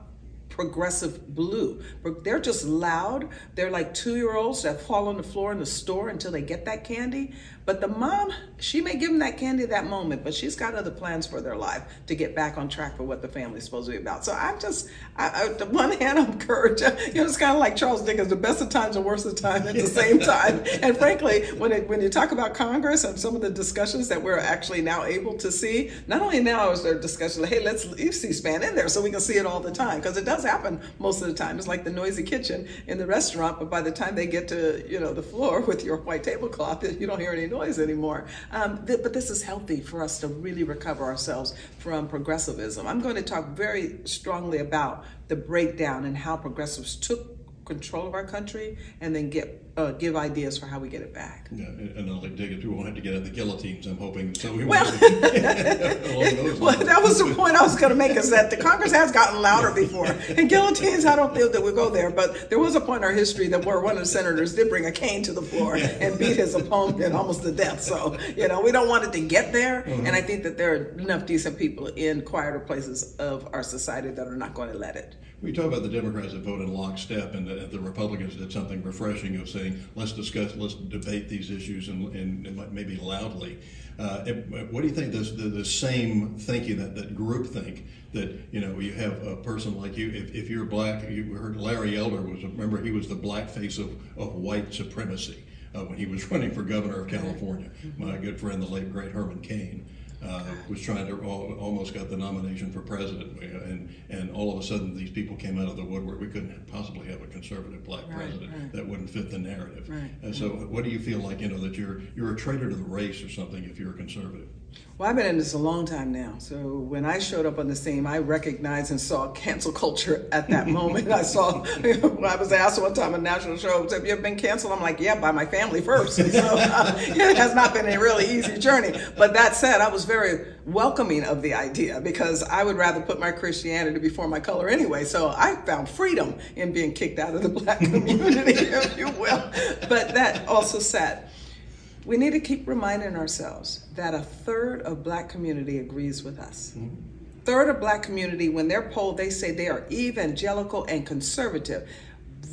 progressive blue. They're just loud. They're like 2-year-olds that fall on the floor in the store until they get that candy. But the mom, she may give them that candy at that moment, but she's got other plans for their life to get back on track for what the family's supposed to be about. So I'm just, on the one hand, I'm encouraged. It's kind of like Charles Dickens, the best of times and worst of times at the same time. And frankly, when you talk about Congress and some of the discussions that we're actually now able to see, not only now is there discussion, like, hey, let's leave C-SPAN in there so we can see it all the time, because it does happen most of the time. It's like the noisy kitchen in the restaurant, but by the time they get to the floor with your white tablecloth, you don't hear any noise anymore. But this is healthy for us to really recover ourselves from progressivism. I'm going to talk very strongly about the breakdown and how progressives took control of our country and then give ideas for how we get it back. Yeah, and I'll dig it. We won't have to get at the guillotines, I'm hoping. So we Well, well, that was the point I was going to make, is that the Congress has gotten louder before. And guillotines, I don't feel that we'll go there. But there was a point in our history that where one of the senators did bring a cane to the floor and beat his opponent almost to death. So, we don't want it to get there. And I think that there are enough decent people in quieter places of our society that are not going to let it. We talk about the Democrats that vote in lockstep, and the Republicans did something refreshing of saying, let's debate these issues and maybe loudly. What do you think the same thinking, that group think, that you have a person like you, if you're black, you heard Larry Elder remember he was the blackface of white supremacy when he was running for governor of California. My good friend, the late great Herman Cain, was trying to almost got the nomination for president, and all of a sudden these people came out of the woodwork. We couldn't possibly have a conservative black president that wouldn't fit the narrative. And so, what do you feel like that you're a traitor to the race or something if you're a conservative? Well, I've been in this a long time now. So when I showed up on the scene, I recognized and saw cancel culture at that moment. I saw, I was asked one time on a national show, have you ever been canceled? I'm like, yeah, by my family first. And so it has not been a really easy journey. But that said, I was very welcoming of the idea, because I would rather put my Christianity before my color anyway. So I found freedom in being kicked out of the black community, if you will. But that also said, we need to keep reminding ourselves that a third of black community agrees with us. Third of black community, when they're polled, they say they are evangelical and conservative.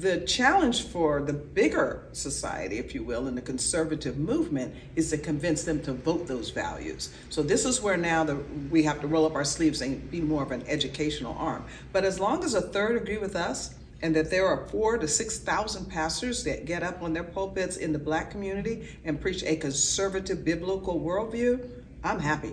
The challenge for the bigger society, if you will, in the conservative movement is to convince them to vote those values. So this is where now we have to roll up our sleeves and be more of an educational arm. But as long as a third agree with us, and that there are 4,000 to 6,000 pastors that get up on their pulpits in the black community and preach a conservative biblical worldview, I'm happy.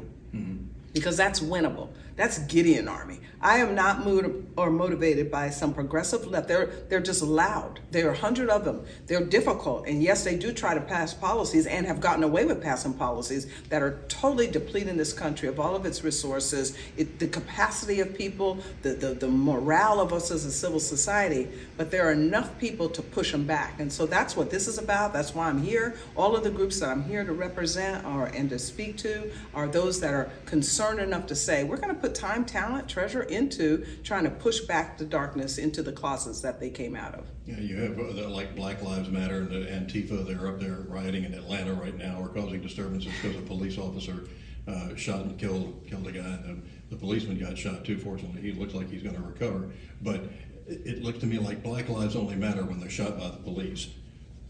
Because that's winnable. That's Gideon Army. I am not moved or motivated by some progressive left. They're just loud. There are 100 of them. They're difficult. And yes, they do try to pass policies and have gotten away with passing policies that are totally depleting this country of all of its resources, the capacity of people, the morale of us as a civil society. But there are enough people to push them back. And so that's what this is about. That's why I'm here. All of the groups that I'm here to represent and to speak to are those that are concerned enough to say, we're going to put time, talent, treasure into trying to push back the darkness into the closets that they came out of. Yeah, you have like Black Lives Matter and Antifa. They're up there rioting in Atlanta right now, or causing disturbances because a police officer shot and killed a guy. And the policeman got shot too. Fortunately, he looks like he's going to recover. But it looks to me like Black lives only matter when they're shot by the police.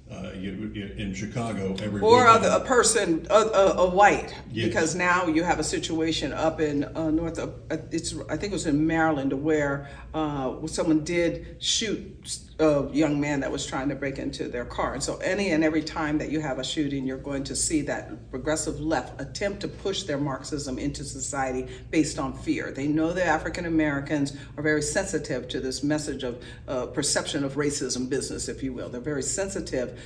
In Chicago, every or weekend, a person, a white, yes. Because now you have a situation up in north of I think it was in Maryland, where someone did shoot a young man that was trying to break into their car. And so any and every time that you have a shooting, you're going to see that progressive left attempt to push their Marxism into society based on fear. They know that African Americans are very sensitive to this message of perception of racism business, if you will. They're very sensitive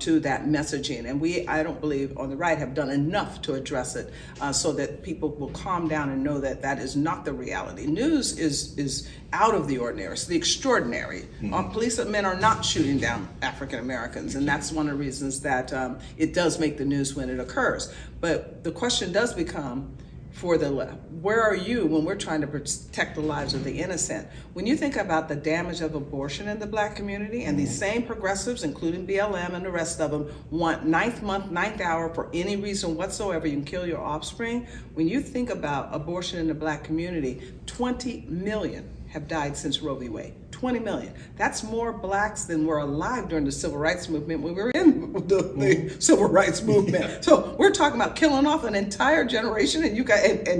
to that messaging. And I don't believe on the right have done enough to address it so that people will calm down and know that that is not the reality. News is out of the ordinary. It's the extraordinary. Policemen are not shooting down African Americans, and that's one of the reasons that it does make the news when it occurs. But the question does become, for the left, where are you when we're trying to protect the lives of the innocent? When you think about the damage of abortion in the black community, and these same progressives, including BLM and the rest of them, want 9th month, 9th hour for any reason whatsoever, you can kill your offspring. When you think about abortion in the black community, 20 million have died since Roe v. Wade. 20 million. That's more blacks than were alive during the civil rights movement when we were in the civil rights movement. Yeah. So we're talking about killing off an entire generation, and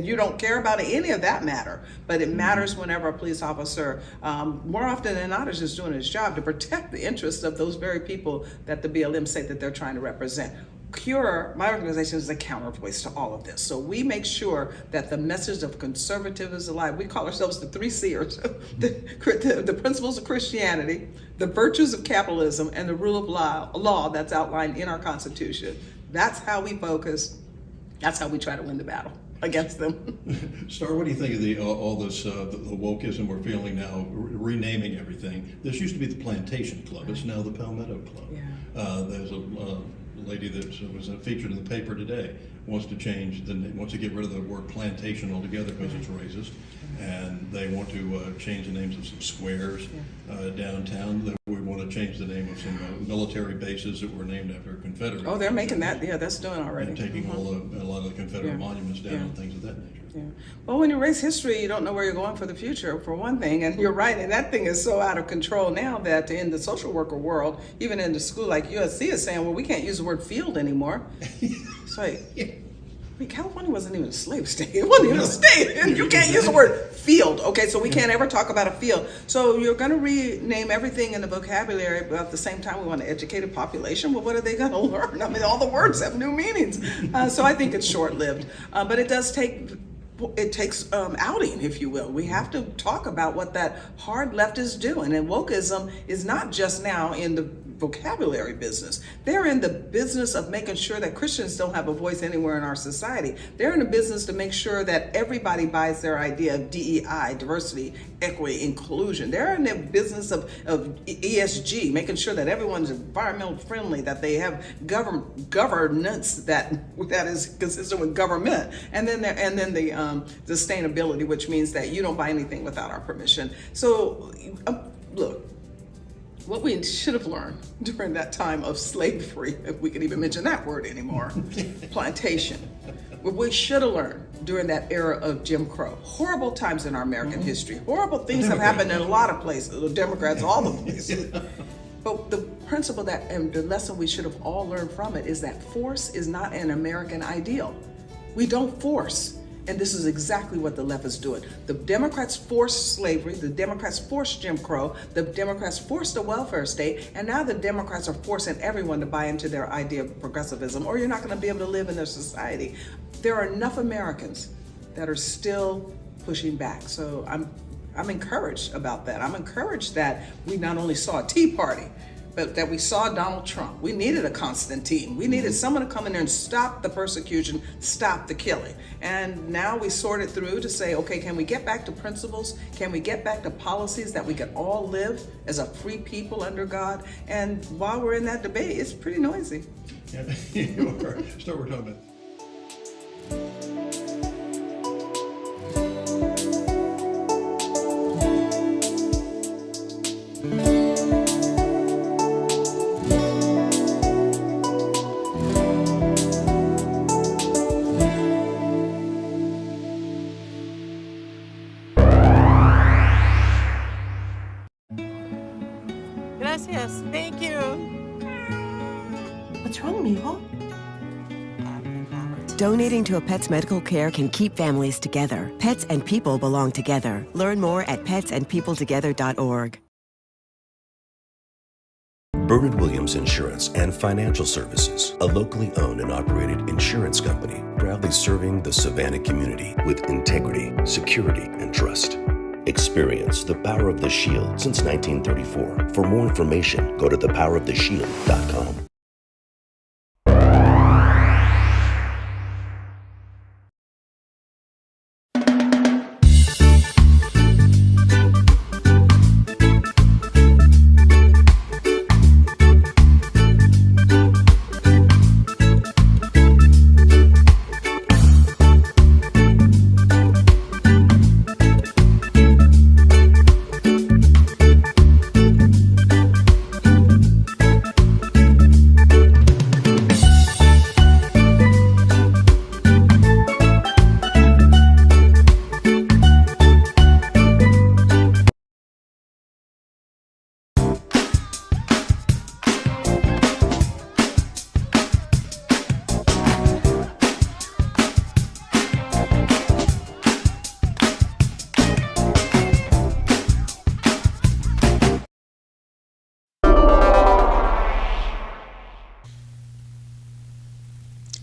you don't care about any of that matter. But it matters whenever a police officer, more often than not, is just doing his job to protect the interests of those very people that the BLM say that they're trying to represent. CURE, my organization, is a counter voice to all of this. So we make sure that the message of conservative is alive. We call ourselves the 3 C's, the principles of Christianity, the virtues of capitalism, and the rule of law that's outlined in our Constitution. That's how we focus. That's how we try to win the battle. against them. Star, what do you think of all this the wokeism we're feeling now, renaming everything? This used to be the Plantation Club. It's now the Palmetto Club. Yeah. There's a lady that was featured in the paper today wants to change wants to get rid of the word plantation altogether because it's racist, and they want to change the names of some squares downtown. We want to change the name of some military bases that were named after Confederate. Oh, they're making that. Yeah, that's doing already. And taking a lot of the Confederate monuments down and things of that nature. Yeah. Well, when you erase history, you don't know where you're going for the future, for one thing. And you're right, and that thing is so out of control now that in the social worker world, even in the school like USC is saying, well, we can't use the word field anymore. It's like, I mean, California wasn't even a slave state. It wasn't even a state. And you can't use the word field. Okay, so we can't ever talk about a field. So you're going to rename everything in the vocabulary, but at the same time, we want to educate a population. Well, what are they going to learn? I mean, all the words have new meanings. So I think it's short-lived. But it does takes outing, if you will. We have to talk about what that hard left is doing. And wokeism is not just now in the vocabulary business. They're in the business of making sure that Christians don't have a voice anywhere in our society. They're in the business to make sure that everybody buys their idea of DEI, diversity, equity, inclusion. They're in the business of ESG, making sure that everyone's environmental friendly, that they have governance that is consistent with government, and then the sustainability, which means that you don't buy anything without our permission. So look, what we should have learned during that time of slavery, if we can even mention that word anymore, plantation. What we should have learned during that era of Jim Crow. Horrible times in our American history. Horrible things have happened in a lot of places, the Democrats, all the places. But the principle and the lesson we should have all learned from it is that force is not an American ideal. We don't force. And this is exactly what the left is doing. The Democrats forced slavery, the Democrats forced Jim Crow, the Democrats forced the welfare state, and now the Democrats are forcing everyone to buy into their idea of progressivism, or you're not going to be able to live in their society. There are enough Americans that are still pushing back. So I'm encouraged about that. I'm encouraged that we not only saw a Tea Party, but that we saw Donald Trump. We needed a Constantine. We needed someone to come in there and stop the persecution, stop the killing. And now we sorted through to say, okay, can we get back to principles? Can we get back to policies that we can all live as a free people under God? And while we're in that debate, it's pretty noisy. Yeah, you are. So we're talking about. Gracias. Thank you. What's wrong, mijo? Donating to a pet's medical care can keep families together. Pets and people belong together. Learn more at petsandpeopletogether.org. Bernard Williams Insurance and Financial Services, a locally owned and operated insurance company, proudly serving the Savannah community with integrity, security, and trust. Experience the power of the Shield since 1934. For more information, go to thepoweroftheshield.com.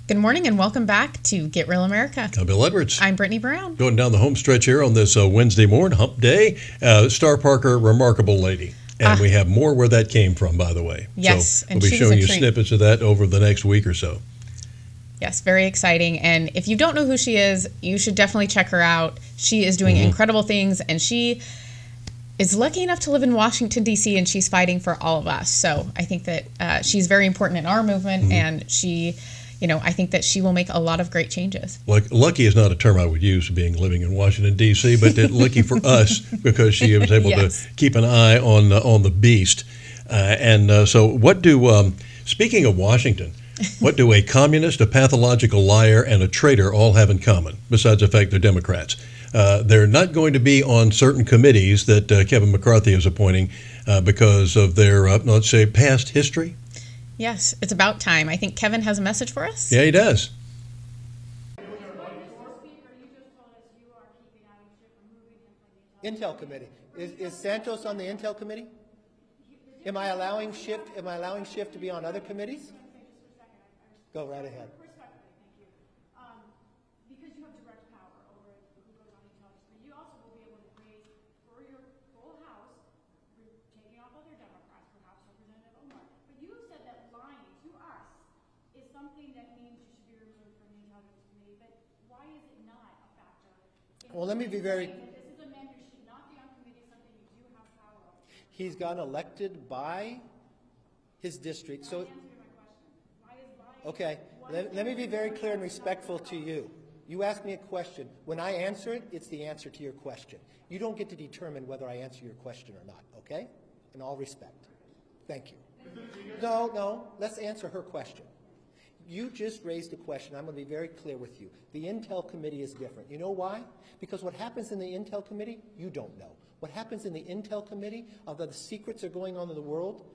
Good morning and welcome back to Get Real America. I'm Bill Edwards. I'm Brittany Brown. Going down the home stretch here on this Wednesday morning, hump day. Star Parker, remarkable lady. And we have more where that came from, by the way. Yes. So we'll be showing you snippets of that over the next week or so. Yes, very exciting. And if you don't know who she is, you should definitely check her out. She is doing incredible things, and she is lucky enough to live in Washington, D.C., and she's fighting for all of us. So I think that she's very important in our movement, and she, I think that she will make a lot of great changes. Lucky is not a term I would use, living in Washington, D.C., but lucky for us because she was able to keep an eye on the beast. So what do, speaking of Washington, what do a communist, a pathological liar, and a traitor all have in common, besides the fact they're Democrats? They're not going to be on certain committees that Kevin McCarthy is appointing because of their, let's say, past history. Yes, it's about time. I think Kevin has a message for us. Yeah, he does. Intel committee. Is Santos on the Intel committee? Am I allowing Schiff to be on other committees? Go right ahead. Because you have direct power over who goes on Intel, you also will be able to raise for your full House, taking off other Democrats, perhaps Representative Omar. But you said that lying to us is something that means you should be removed from the Intelligence Committee. But why is it not a factor? Well, let me be very. This is a man who should not be on committee, something you do have power over. He's gotten elected by his district, so. Okay, let me be very clear and respectful to you. You ask me a question. When I answer it, it's the answer to your question. You don't get to determine whether I answer your question or not, okay? In all respect. Thank you. No, let's answer her question. You just raised a question. I'm going to be very clear with you. The Intel Committee is different. You know why? Because what happens in the Intel Committee, you don't know. What happens in the Intel Committee, although the secrets are going on in the world,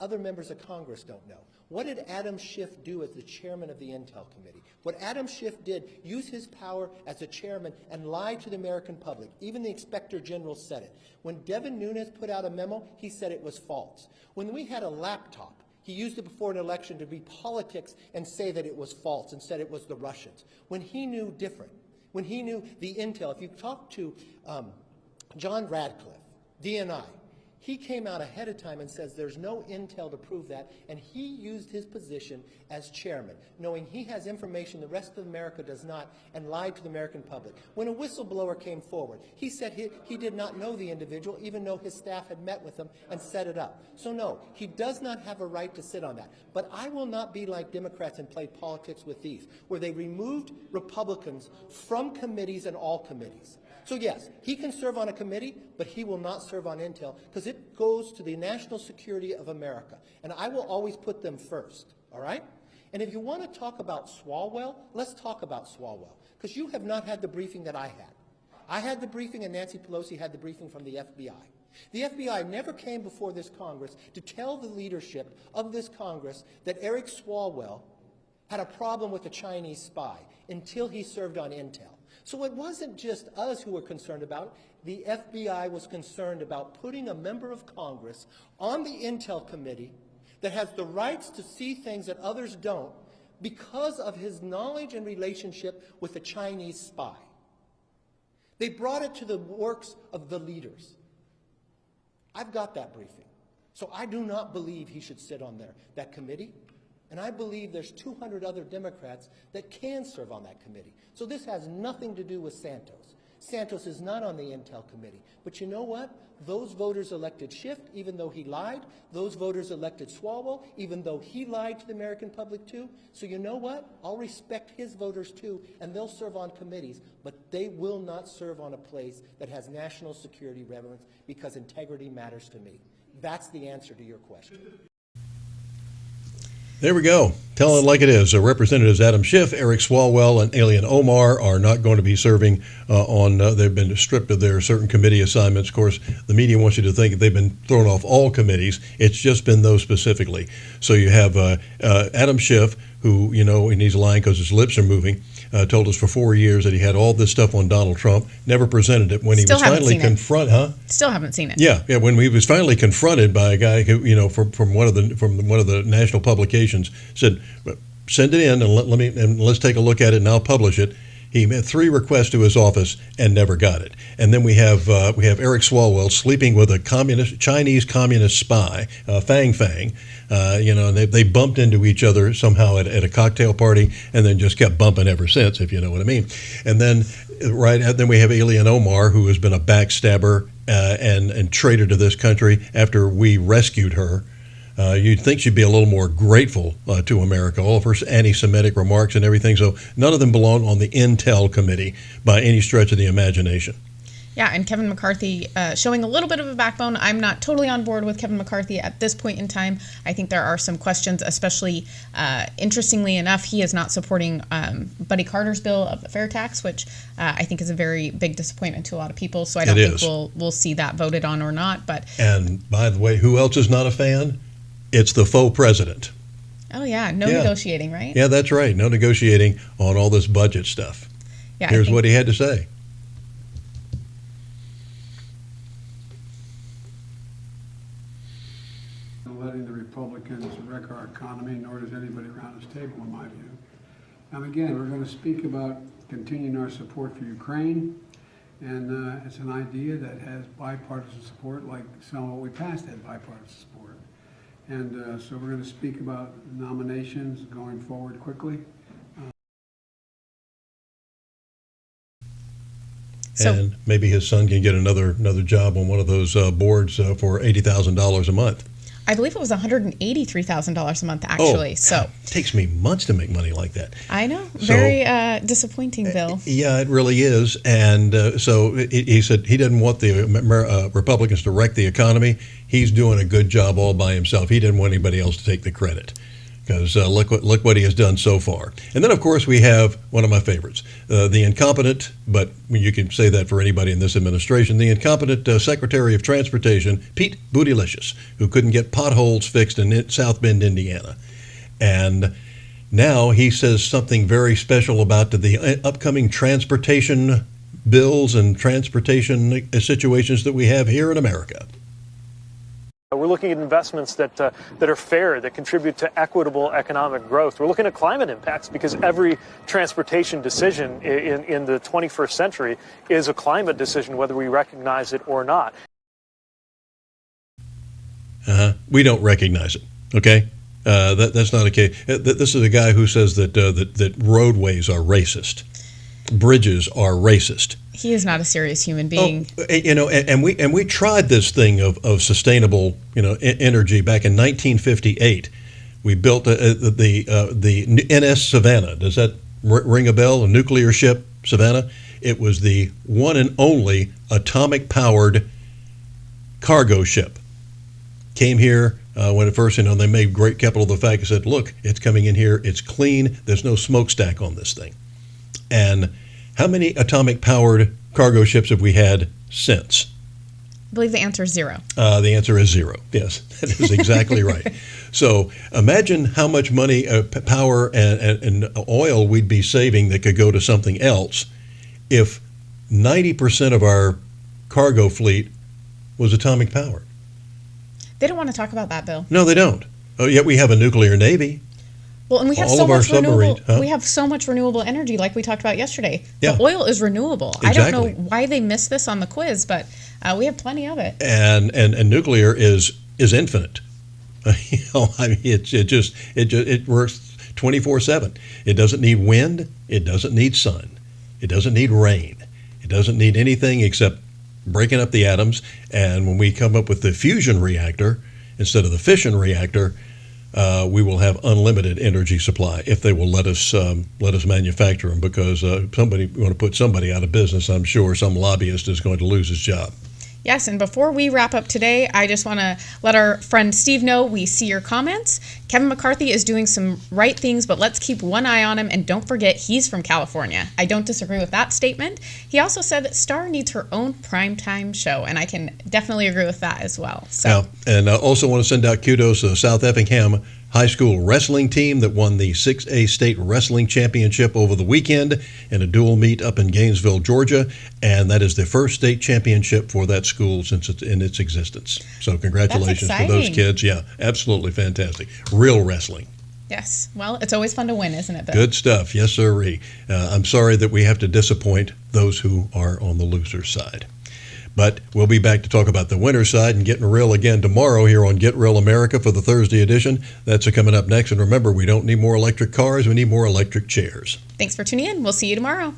other members of Congress don't know. What did Adam Schiff do as the chairman of the Intel Committee? What Adam Schiff did, use his power as a chairman and lie to the American public. Even the Inspector General said it. When Devin Nunes put out a memo, he said it was false. When we had a laptop, he used it before an election to be politics and say that it was false and said it was the Russians. When he knew different, when he knew the Intel, if you talk to John Radcliffe, DNI, he came out ahead of time and says there's no intel to prove that, and he used his position as chairman, knowing he has information the rest of America does not, and lied to the American public. When a whistleblower came forward, he said he did not know the individual, even though his staff had met with him and set it up. So no, he does not have a right to sit on that. But I will not be like Democrats and play politics with these, where they removed Republicans from committees and all committees. So yes, he can serve on a committee, but he will not serve on Intel because it goes to the national security of America. And I will always put them first, all right? And if you want to talk about Swalwell, let's talk about Swalwell, because you have not had the briefing that I had. I had the briefing and Nancy Pelosi had the briefing from the FBI. The FBI never came before this Congress to tell the leadership of this Congress that Eric Swalwell had a problem with a Chinese spy until he served on Intel. So it wasn't just us who were concerned about it. The FBI was concerned about putting a member of Congress on the Intel Committee that has the rights to see things that others don't because of his knowledge and relationship with a Chinese spy. They brought it to the works of the leaders. I've got that briefing. So I do not believe he should sit on that committee. And I believe there's 200 other Democrats that can serve on that committee. So this has nothing to do with Santos. Santos is not on the Intel Committee. But you know what? Those voters elected Schiff, even though he lied. Those voters elected Swalwell, even though he lied to the American public too. So you know what? I'll respect his voters too, and they'll serve on committees, but they will not serve on a place that has national security relevance because integrity matters to me. That's the answer to your question. There we go. Tell it like it is. Representatives Adam Schiff, Eric Swalwell, and Ilhan Omar are not going to be serving they've been stripped of their certain committee assignments. Of course, the media wants you to think they've been thrown off all committees. It's just been those specifically. So you have Adam Schiff, who, and he's lying because his lips are moving, told us for 4 years that he had all this stuff on Donald Trump, never presented it. When he was finally confronted, Still haven't seen it. Yeah. When he was finally confronted by a guy who, from one of the national publications, said, "Send it in and let's take a look at it and I'll publish it." He made 3 requests to his office and never got it. And then we have Eric Swalwell sleeping with a Chinese communist spy, Fang Fang. And they bumped into each other somehow at a cocktail party, and then just kept bumping ever since, if you know what I mean. And then then we have Ilhan Omar, who has been a backstabber and traitor to this country after we rescued her. You'd think she'd be a little more grateful to America, all of her anti-Semitic remarks and everything. So none of them belong on the Intel Committee by any stretch of the imagination. Yeah, and Kevin McCarthy showing a little bit of a backbone. I'm not totally on board with Kevin McCarthy at this point in time. I think there are some questions, especially, interestingly enough, he is not supporting Buddy Carter's bill of the fair tax, which I think is a very big disappointment to a lot of people. So I don't think we'll see that voted on or not. And by the way, who else is not a fan? It's the faux president. Oh, yeah. No negotiating, right? Yeah, that's right. No negotiating on all this budget stuff. Yeah, here's what he had to say. Letting the Republicans wreck our economy, nor does anybody around this table, in my view. And again, we're going to speak about continuing our support for Ukraine. And it's an idea that has bipartisan support, like some of what we passed had bipartisan support. And so we're going to speak about nominations going forward quickly. And maybe his son can get another job on one of those boards for $80,000 a month. I believe it was $183,000 a month, actually. So it takes me months to make money like that. I know. Very disappointing, Bill. Yeah, it really is. And so he said he didn't want the Republicans to wreck the economy. He's doing a good job all by himself. He didn't want anybody else to take the credit. Because look what he has done so far. And then, of course, we have one of my favorites, the incompetent, but you can say that for anybody in this administration, the incompetent Secretary of Transportation, Pete Bootylicious, who couldn't get potholes fixed in South Bend, Indiana. And now he says something very special about the upcoming transportation bills and transportation situations that we have here in America. We're looking at investments that are fair, that contribute to equitable economic growth. We're looking at climate impacts because every transportation decision in the 21st century is a climate decision, whether we recognize it or not. We don't recognize it, okay? That's not okay. This is a guy who says that roadways are racist. Bridges are racist. He is not a serious human being. And we tried this thing of sustainable, energy back in 1958. We built the NS Savannah. Does that ring a bell? A nuclear ship, Savannah. It was the one and only atomic-powered cargo ship. Came here when at first, they made great capital of the fact. They said, "Look, it's coming in here. It's clean. There's no smokestack on this thing." And how many atomic-powered cargo ships have we had since? I believe the answer is 0. The answer is 0. Yes, that is exactly right. So imagine how much money, power, and oil we'd be saving that could go to something else if 90% of our cargo fleet was atomic-powered. They don't want to talk about that, Bill. No, they don't. Oh, yet we have a nuclear navy. Well, and we have we have so much renewable energy, like we talked about yesterday. Yeah. The oil is renewable. Exactly. I don't know why they missed this on the quiz, but we have plenty of it. And nuclear is infinite. It works 24/7. It doesn't need wind. It doesn't need sun. It doesn't need rain. It doesn't need anything except breaking up the atoms. And when we come up with the fusion reactor instead of the fission reactor, we will have unlimited energy supply if they will let us manufacture them, because we want to put somebody out of business. I'm sure some lobbyist is going to lose his job. Yes, and before we wrap up today, I just want to let our friend Steve know we see your comments. Kevin McCarthy is doing some right things, but let's keep one eye on him, and don't forget he's from California. I don't disagree with that statement. He also said that Star needs her own primetime show, and I can definitely agree with that as well. So, and I also want to send out kudos to the South Effingham High School wrestling team that won the 6A State Wrestling Championship over the weekend in a dual meet up in Gainesville, Georgia, and that is the first state championship for that school since it's in its existence. So congratulations to those kids. Yeah, absolutely fantastic. Real wrestling. Yes. Well, it's always fun to win, isn't it, Bill? Good stuff. Yes, sirree. I'm sorry that we have to disappoint those who are on the loser side. But we'll be back to talk about the winner side and getting real again tomorrow here on Get Real America for the Thursday edition. That's coming up next. And remember, we don't need more electric cars. We need more electric chairs. Thanks for tuning in. We'll see you tomorrow.